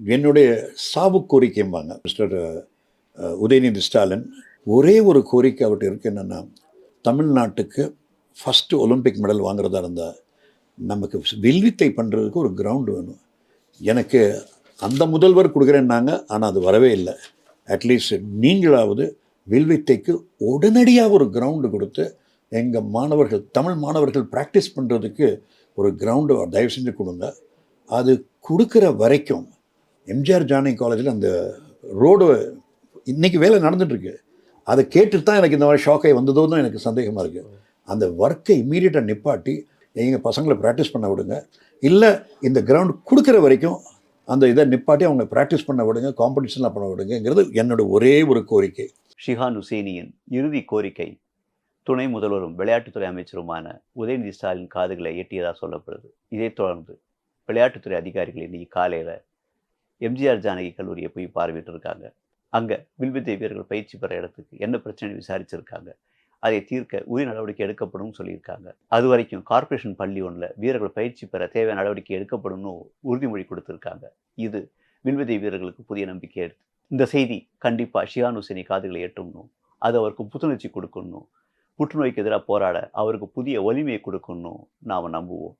என்னுடைய சாவு கோரிக்கைம்பாங்க மிஸ்டர் உதயநிதி ஸ்டாலின். ஒரே ஒரு கோரிக்கை அவர்கிட்ட இருக்கு, என்னென்னா தமிழ்நாட்டுக்கு ஃபஸ்ட்டு ஒலிம்பிக் மெடல் வாங்குறதா இருந்தால் நமக்கு வில்வித்தை பண்ணுறதுக்கு ஒரு கிரவுண்டு வேணும். எனக்கு அந்த முதல்வர் கொடுக்குறேன்னாங்க, ஆனால் அது வரவே இல்லை. அட்லீஸ்ட் நீங்களாவது வில்வித்தைக்கு உடனடியாக ஒரு கிரவுண்டு கொடுத்து எங்கள் மாணவர்கள், தமிழ் மாணவர்கள் ப்ராக்டிஸ் பண்ணுறதுக்கு ஒரு கிரவுண்டு தயவு செஞ்சு கொடுங்க. அது கொடுக்குற வரைக்கும் எம்ஜிஆர் ஜானகி காலேஜில் அந்த ரோடு இன்றைக்கி வேலை நடந்துகிட்ருக்கு. அதை கேட்டுட்டு தான் எனக்கு இந்த மாதிரி ஷாக்கை வந்ததோ தான் எனக்கு சந்தேகமாக இருக்குது. அந்த ஒர்க்கை இம்மீடியட்டாக நிப்பாட்டி எங்கள் பசங்களை ப்ராக்டிஸ் பண்ண விடுங்க. இல்லை இந்த கிரவுண்ட் கொடுக்குற வரைக்கும் அந்த இதை நிப்பாட்டி அவங்க ப்ராக்டிஸ் பண்ண விடுங்க, காம்படிஷன்லாம் பண்ண விடுங்கிறது என்னோட ஒரே ஒரு கோரிக்கை. ஷிஹான் ஹுசைனியின் இறுதி கோரிக்கை துணை முதல்வரும் விளையாட்டுத்துறை அமைச்சருமான உதயநிதி ஸ்டாலின் காதுகளை எட்டியதாக சொல்லப்படுது. இதைத் தொடர்ந்து விளையாட்டுத்துறை அதிகாரிகள் இன்னைக்கு காலையில் எம்ஜிஆர் ஜானகி கல்லூரியை போய் பார்வையிட்டு இருக்காங்க. அங்கே வில்வித்தை வீரர்கள் பயிற்சி பெற இடத்துக்கு என்ன பிரச்சனை விசாரிச்சிருக்காங்க. அதை தீர்க்க உரிய நடவடிக்கை எடுக்கப்படும் சொல்லியிருக்காங்க. அது வரைக்கும் கார்ப்பரேஷன் பள்ளி ஒன்றில் வீரர்கள் பயிற்சி பெற தேவையான நடவடிக்கை எடுக்கப்படும்னு உறுதிமொழி கொடுத்துருக்காங்க. இது வில்வித்தை வீரர்களுக்கு புதிய நம்பிக்கை எடுத்து இந்த செய்தி கண்டிப்பாக ஷிஹான் ஹுசைனி காதுகளை எட்டணும். அது அவருக்கு புத்துணர்ச்சி கொடுக்கணும். புற்றுநோய்க்கு எதிராக போராட அவருக்கு புதிய வலிமையை கொடுக்கணும் நாம் நம்புவோம்.